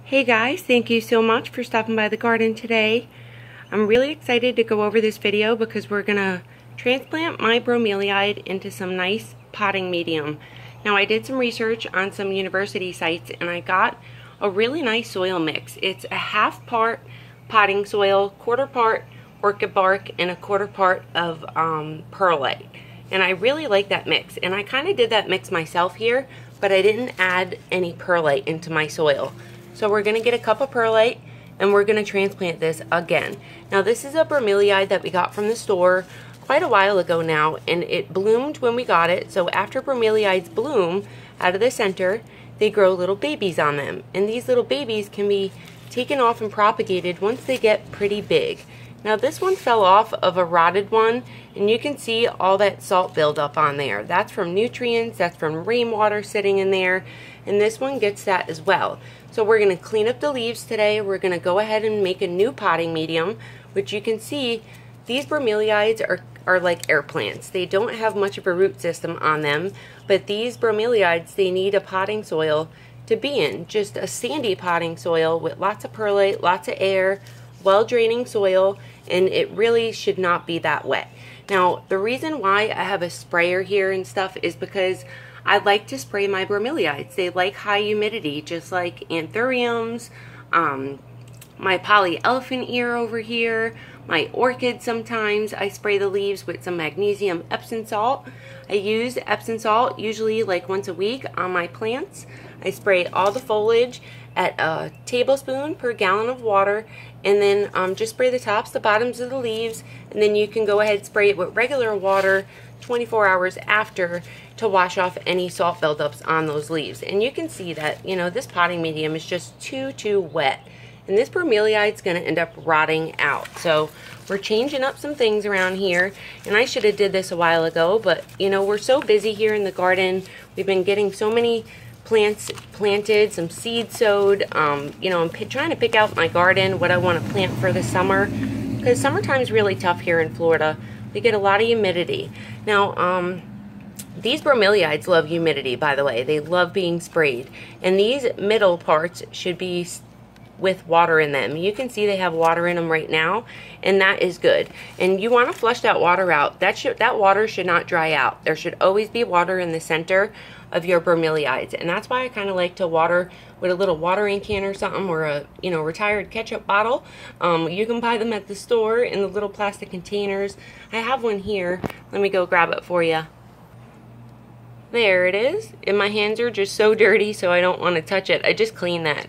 Hey guys, thank you so much for stopping by the garden today. I'm really excited to go over this video because we're going to transplant my bromeliad into some nice potting medium. Now I did some research on some university sites and I got a really nice soil mix. It's a half part potting soil, quarter part orchid bark, and a quarter part of perlite. And I really like that mix. And I kind of did that mix myself here, but I didn't add any perlite into my soil. So we're going to get a cup of perlite and we're going to transplant this again. Now this is a bromeliad that we got from the store quite a while ago now, and it bloomed when we got it. So after bromeliads bloom out of the center, they grow little babies on them. And these little babies can be taken off and propagated once they get pretty big. Now this one fell off of a rotted one, and you can see all that salt buildup on there. That's from nutrients, that's from rainwater sitting in there, and this one gets that as well. So we're going to clean up the leaves today. We're going to go ahead and make a new potting medium, which you can see these bromeliads are like air plants. They don't have much of a root system on them, but these bromeliads, they need a potting soil to be in. Just a sandy potting soil with lots of perlite, lots of air, well-draining soil, and it really should not be that wet. Now, the reason why I have a sprayer here and stuff is because I like to spray my bromeliads. They like high humidity, just like anthuriums, my polyelephant ear over here, my orchid. Sometimes I spray the leaves with some magnesium Epsom salt. I use Epsom salt usually like once a week on my plants. I spray all the foliage at a tablespoon per gallon of water, and then just spray the tops, the bottoms of the leaves, and then you can go ahead and spray it with regular water 24 hours after to wash off any salt buildups on those leaves. And you can see that, you know, this potting medium is just too wet, and this bromeliad is going to end up rotting out. So we're changing up some things around here, and I should have did this a while ago, but you know, we're so busy here in the garden. We've been getting so many plants planted, some seed sowed. You know, I'm trying to pick out my garden, what I want to plant for the summer, because summertime is really tough here in Florida. We get a lot of humidity. Now, these bromeliads love humidity, by the way. They love being sprayed. And these middle parts should be with water in them. You can see they have water in them right now, and that is good. And you want to flush that water out. That water should not dry out. There should always be water in the center of your bromeliads, and that's why I kind of like to water with a little watering can or something, or a retired ketchup bottle. You can buy them at the store in the little plastic containers. I have one here. Let me go grab it for you. There it is. And my hands are just so dirty, so I don't want to touch it. I just cleaned that.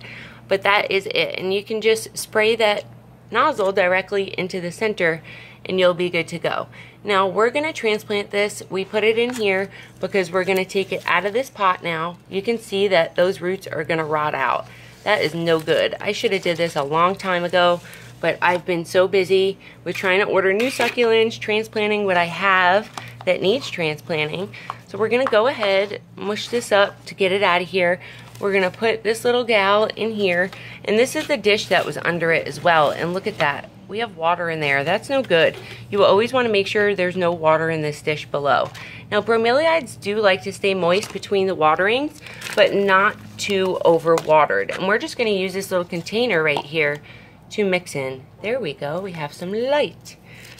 But that is it. And you can just spray that nozzle directly into the center and you'll be good to go. Now we're going to transplant this. We put it in here because we're going to take it out of this pot now. You can see that those roots are going to rot out. That is no good. I should have did this a long time ago, but I've been so busy with trying to order new succulents, transplanting what I have that needs transplanting. So we're going to go ahead, mush this up to get it out of here. We're going to put this little gal in here, and this is the dish that was under it as well. And look at that. We have water in there. That's no good. You always want to make sure there's no water in this dish below. Now, bromeliads do like to stay moist between the waterings, but not too overwatered. And we're just going to use this little container right here to mix in. There we go. We have some light.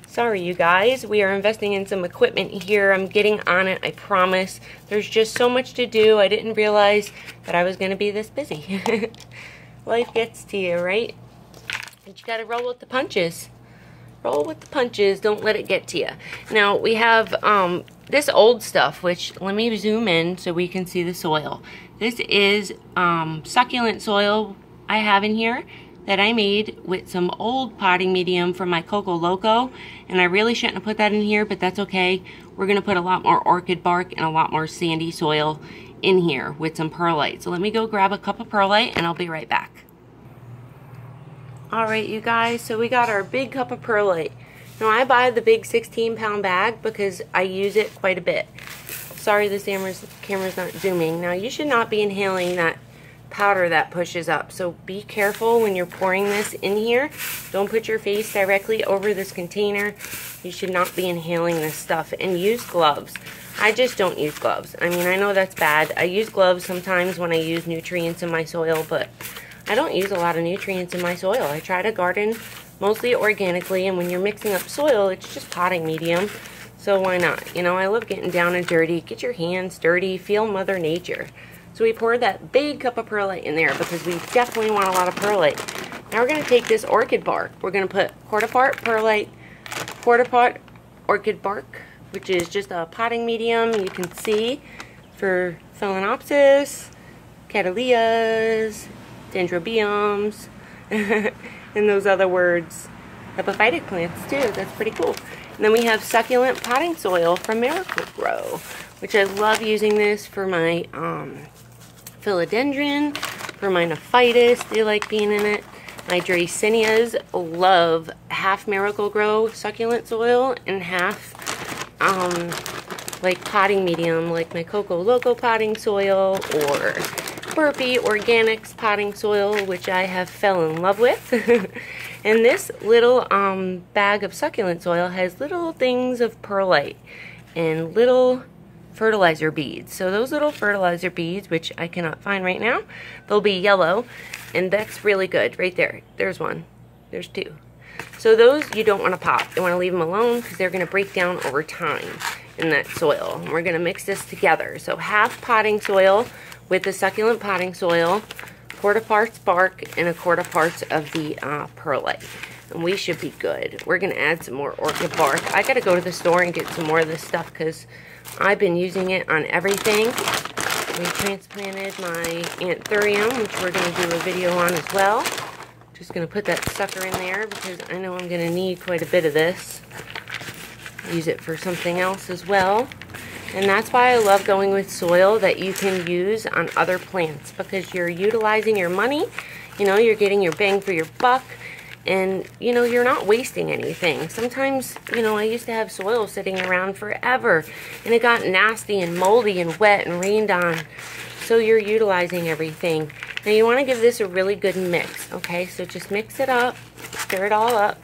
Sorry, you guys. We are investing in some equipment here. I'm getting on it, I promise. There's just so much to do. I didn't realize that I was going to be this busy. Life gets to you, right? But you got to roll with the punches. Roll with the punches. Don't let it get to you. Now, we have this old stuff, which let me zoom in so we can see the soil. This is succulent soil I have in here that I made with some old potting medium from my Coco Loco, and I really shouldn't have put that in here, but that's okay. We're going to put a lot more orchid bark and a lot more sandy soil in here with some perlite. So let me go grab a cup of perlite and I'll be right back. Alright, you guys, so we got our big cup of perlite. Now I buy the big 16-pound bag because I use it quite a bit. Sorry, the camera's not zooming. Now you should not be inhaling that powder that pushes up, so be careful when you're pouring this in here. Don't put your face directly over this container. You should not be inhaling this stuff, and use gloves. I just don't use gloves. I mean, I know that's bad. I use gloves sometimes when I use nutrients in my soil, but I don't use a lot of nutrients in my soil. I try to garden mostly organically, and when you're mixing up soil, it's just potting medium. So why not? You know, I love getting down and dirty. Get your hands dirty. Feel Mother Nature. So we poured that big cup of perlite in there because we definitely want a lot of perlite. Now we're going to take this orchid bark. We're going to put quarter part perlite, quarter part orchid bark, which is just a potting medium. You can see for Phalaenopsis, Cattleyas, Dendrobiums, and those other words. Epiphytic plants too. That's pretty cool. And then we have succulent potting soil from Miracle-Gro, which I love using this for my philodendron, for my nephitis. They like being in it. My Dracaenias love half Miracle-Gro succulent soil and half like potting medium, like my Coco Loco potting soil or Burpee Organics potting soil, which I have fell in love with. And this little bag of succulent soil has little things of perlite and little fertilizer beads. So those little fertilizer beads, which I cannot find right now, they'll be yellow, and that's really good right there. There's one. There's two. So those you don't want to pop. You want to leave them alone because they're going to break down over time in that soil. And we're going to mix this together. So half potting soil with the succulent potting soil, quarter parts bark, and a quarter parts of the perlite. And we should be good. We're going to add some more orchid bark. I got to go to the store and get some more of this stuff because I've been using it on everything. We transplanted my anthurium, which we're going to do a video on as well. Just going to put that sucker in there because I know I'm going to need quite a bit of this. Use it for something else as well. And that's why I love going with soil that you can use on other plants, because you're utilizing your money, you know, you're getting your bang for your buck, and, you know, you're not wasting anything. Sometimes, you know, I used to have soil sitting around forever, and it got nasty and moldy and wet and rained on. So you're utilizing everything. Now you want to give this a really good mix, okay? So just mix it up, stir it all up,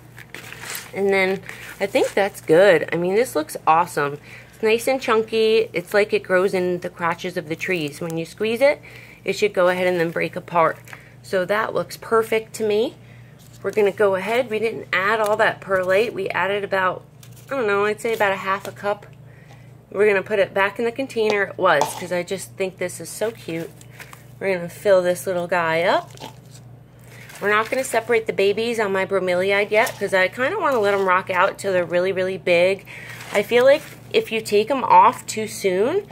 and then I think that's good. I mean, this looks awesome. Nice and chunky. It's like it grows in the crotches of the trees. When you squeeze it, it should go ahead and then break apart. So that looks perfect to me. We're going to go ahead. We didn't add all that perlite. We added about, I don't know, I'd say about a half a cup. We're going to put it back in the container it was because I just think this is so cute. We're going to fill this little guy up. We're not going to separate the babies on my bromeliad yet because I kind of want to let them rock out till they're really, really big. I feel like if you take them off too soon,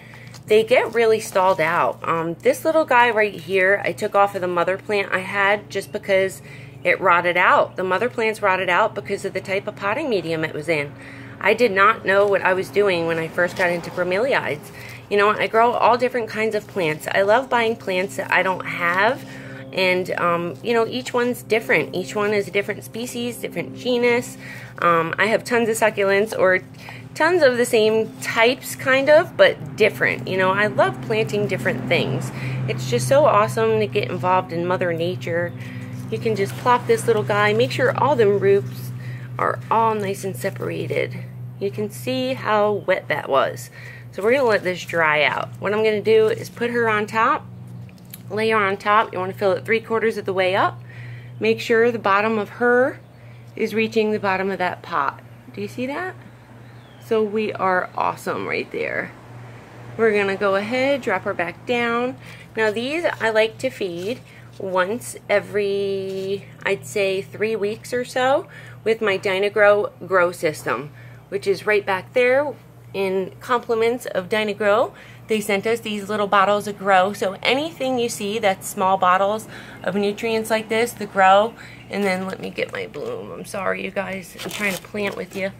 they get really stalled out. This little guy right here, I took off of the mother plant I had just because it rotted out. The mother plants rotted out because of the type of potting medium it was in. I did not know what I was doing when I first got into bromeliads. You know, I grow all different kinds of plants. I love buying plants that I don't have. And, you know, each one's different. Each one is a different species, different genus. I have tons of succulents or tons of the same types, kind of, but different. You know, I love planting different things. It's just so awesome to get involved in Mother Nature. You can just plop this little guy. Make sure all them roots are all nice and separated. You can see how wet that was. So we're going to let this dry out. What I'm going to do is put her on top. Lay her on top. You want to fill it 3/4 of the way up. Make sure the bottom of her is reaching the bottom of that pot. Do you see that? So we are awesome right there. We're going to go ahead, drop her back down. Now these I like to feed once every, I'd say 3 weeks or so with my Dynagrow grow system, which is right back there. In compliments of Dynagrow, they sent us these little bottles of Grow. So anything you see that's small bottles of nutrients like this, the Grow, and then let me get my bloom. I'm sorry, you guys. I'm trying to plant with you.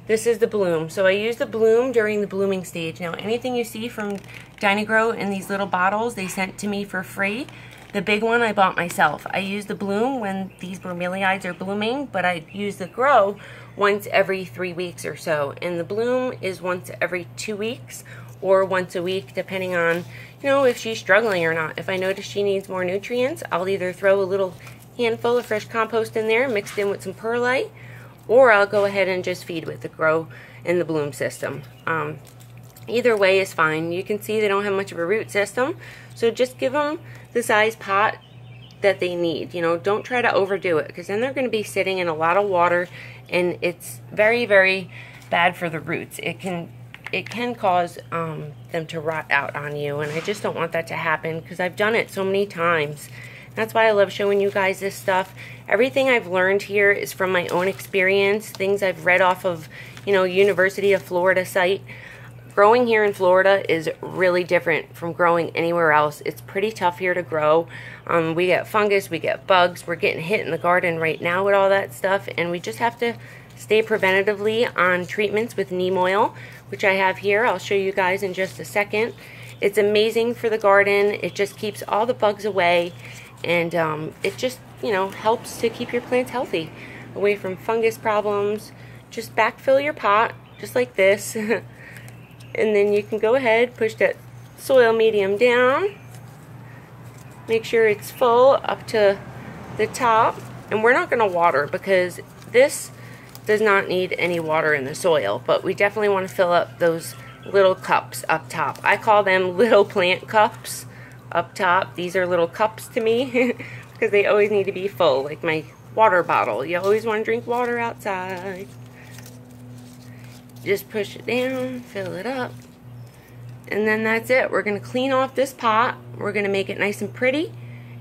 This is the bloom. So I use the bloom during the blooming stage. Now anything you see from Dynagrow in these little bottles, they sent to me for free. The big one I bought myself. I use the bloom when these bromeliads are blooming, but I use the Grow once every 3 weeks or so. And the bloom is once every 2 weeks or once a week, depending on, you know, if she's struggling or not. If I notice she needs more nutrients, I'll either throw a little handful of fresh compost in there mixed in with some perlite, or I'll go ahead and just feed with the Grow and the bloom system. Either way is fine. You can see they don't have much of a root system, so just give them the size pot that they need. You know, don't try to overdo it, because then they're going to be sitting in a lot of water, and it's very, very bad for the roots. It can cause them to rot out on you, and I just don't want that to happen, because I've done it so many times. That's why I love showing you guys this stuff. Everything I've learned here is from my own experience, things I've read off of, you know, University of Florida site. Growing here in Florida is really different from growing anywhere else. It's pretty tough here to grow. We get fungus, we get bugs, we're getting hit in the garden right now with all that stuff, and we just have to stay preventatively on treatments with neem oil, which I have here. I'll show you guys in just a second. It's amazing for the garden. It just keeps all the bugs away, and it just, you know, helps to keep your plants healthy, away from fungus problems. Just backfill your pot, just like this. And then you can go ahead, push that soil medium down. Make sure it's full up to the top. And we're not going to water, because this does not need any water in the soil. But we definitely want to fill up those little cups up top. I call them little plant cups up top. These are little cups to me, because they always need to be full, like my water bottle. You always want to drink water outside. Just push it down, fill it up, and then that's it. We're going to clean off this pot. We're going to make it nice and pretty,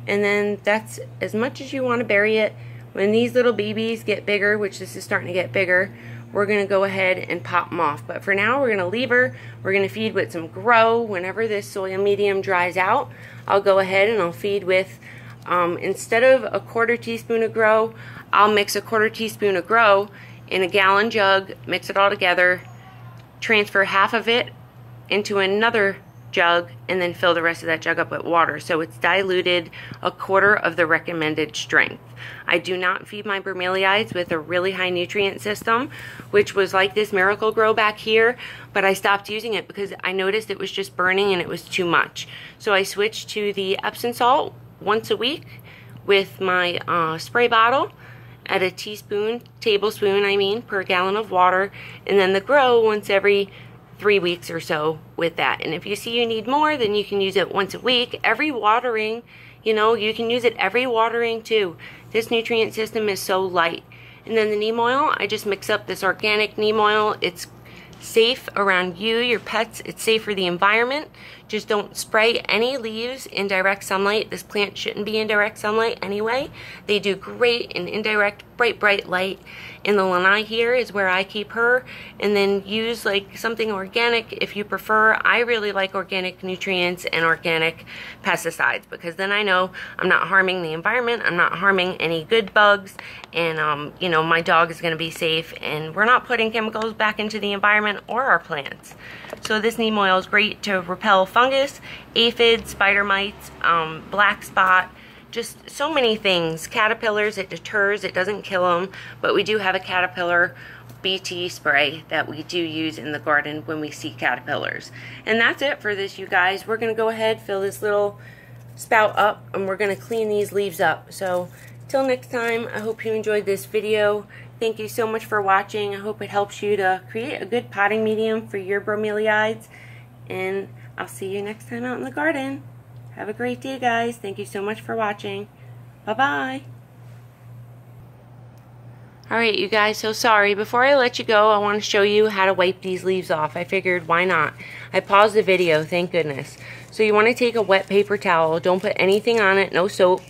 and then that's as much as you want to bury it. When these little babies get bigger, which this is starting to get bigger, we're going to go ahead and pop them off. But for now, we're going to leave her. We're going to feed with some Grow. Whenever this soil medium dries out, I'll go ahead and I'll feed with, instead of a 1/4 teaspoon of Grow, I'll mix a 1/4 teaspoon of Grow in a gallon jug, mix it all together, transfer half of it into another jug, and then fill the rest of that jug up with water. So it's diluted 1/4 of the recommended strength. I do not feed my bromeliads with a really high nutrient system, which was like this Miracle Grow back here, but I stopped using it because I noticed it was just burning and it was too much. So I switched to the Epsom salt once a week with my spray bottle, at a tablespoon, I mean, per gallon of water, and then the Grow once every 3 weeks or so with that. And if you see you need more, then you can use it once a week. Every watering, you know, you can use it every watering too. This nutrient system is so light. And then the neem oil, I just mix up this organic neem oil. It's safe around you, your pets. It's safe for the environment. Just don't spray any leaves in direct sunlight. This plant shouldn't be in direct sunlight anyway. They do great in indirect, bright light. And the lanai here is where I keep her. And then use like something organic if you prefer. I really like organic nutrients and organic pesticides, because then I know I'm not harming the environment. I'm not harming any good bugs. And, you know, my dog is going to be safe. And we're not putting chemicals back into the environment or our plants. So this neem oil is great to repel fungus, aphids, spider mites, black spot, just so many things. Caterpillars, it deters, it doesn't kill them, but we do have a caterpillar BT spray that we do use in the garden when we see caterpillars. And that's it for this, you guys. We're going to go ahead, fill this little spout up, and we're going to clean these leaves up. So till next time, I hope you enjoyed this video. Thank you so much for watching. I hope it helps you to create a good potting medium for your bromeliads. And I'll see you next time out in the garden. Have a great day, guys. Thank you so much for watching. Bye-bye. Alright, you guys, so sorry. Before I let you go, I want to show you how to wipe these leaves off. I figured, why not? I paused the video, thank goodness. So you want to take a wet paper towel. Don't put anything on it, no soap.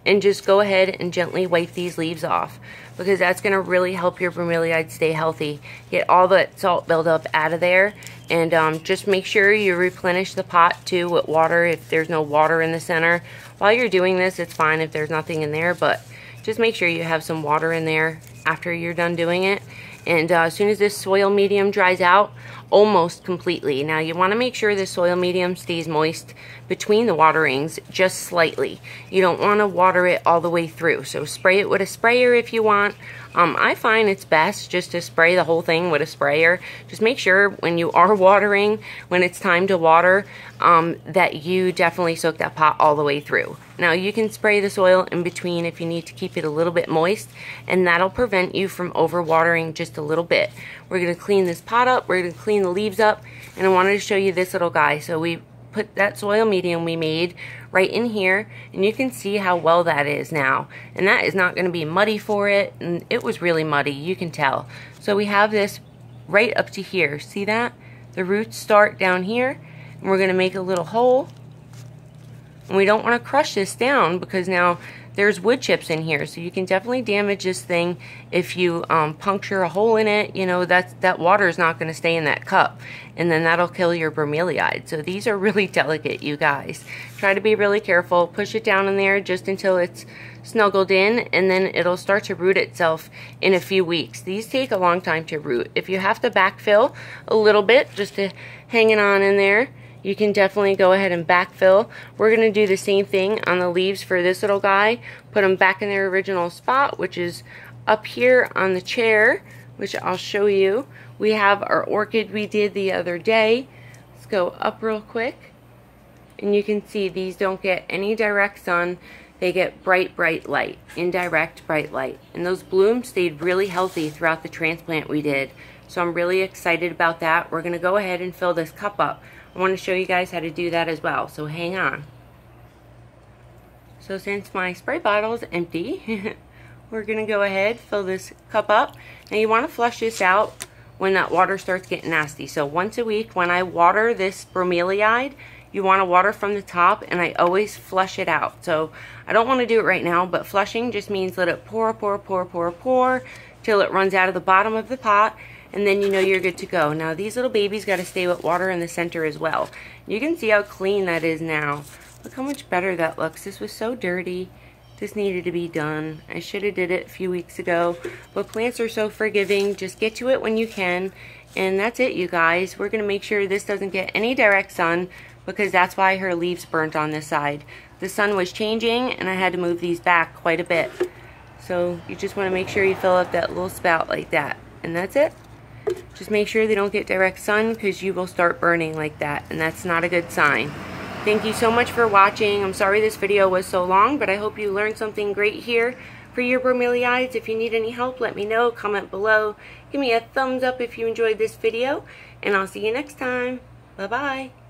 And just go ahead and gently wipe these leaves off, because that's going to really help your bromeliads stay healthy. Get all that salt buildup out of there, and just make sure you replenish the pot too with water if there's no water in the center. While you're doing this, it's fine if there's nothing in there, but just make sure you have some water in there after you're done doing it. And as soon as this soil medium dries out, almost completely. Now you want to make sure the soil medium stays moist between the waterings, just slightly. You don't want to water it all the way through. So spray it with a sprayer if you want. I find it's best just to spray the whole thing with a sprayer. Just make sure when you are watering, when it's time to water, that you definitely soak that pot all the way through. Now you can spray the soil in between if you need to keep it a little bit moist, and that'll prevent you from overwatering just a little bit. We're going to clean this pot up, we're going to clean the leaves up, and I wanted to show you this little guy. So we put that soil medium we made right in here, and you can see how well that is now. And that is not going to be muddy for it, and it was really muddy, you can tell. So we have this right up to here. See that? The roots start down here, and we're going to make a little hole. And we don't want to crush this down because now there's wood chips in here, so you can definitely damage this thing if you puncture a hole in it. You know, that water is not going to stay in that cup, and then that'll kill your bromeliad. So these are really delicate, you guys. Try to be really careful. Push it down in there just until it's snuggled in, and then it'll start to root itself in a few weeks. These take a long time to root. If you have to backfill a little bit just to hang it on in there, you can definitely go ahead and backfill. We're going to do the same thing on the leaves for this little guy. Put them back in their original spot, which is up here on the chair, which I'll show you. We have our orchid we did the other day. Let's go up real quick. And you can see these don't get any direct sun. They get bright, bright light, indirect bright light. And those blooms stayed really healthy throughout the transplant we did. So I'm really excited about that. We're going to go ahead and fill this cup up. I want to show you guys how to do that as well, so hang on. So since my spray bottle is empty, we're going to go ahead, fill this cup up. Now you want to flush this out when that water starts getting nasty. So once a week when I water this bromeliad, you want to water from the top, and I always flush it out. So I don't want to do it right now, but flushing just means let it pour, pour, pour, pour, pour till it runs out of the bottom of the pot. And then you know you're good to go. Now these little babies got to stay with water in the center as well. You can see how clean that is now. Look how much better that looks. This was so dirty. This needed to be done. I should have did it a few weeks ago. But plants are so forgiving. Just get to it when you can. And that's it, you guys. We're going to make sure this doesn't get any direct sun, because that's why her leaves burnt on this side. The sun was changing, and I had to move these back quite a bit. So you just want to make sure you fill up that little spout like that. And that's it. Just make sure they don't get direct sun, because you will start burning like that, and that's not a good sign. Thank you so much for watching. I'm sorry this video was so long, but I hope you learned something great here for your bromeliads. If you need any help, let me know. Comment below. Give me a thumbs up if you enjoyed this video, and I'll see you next time. Bye-bye.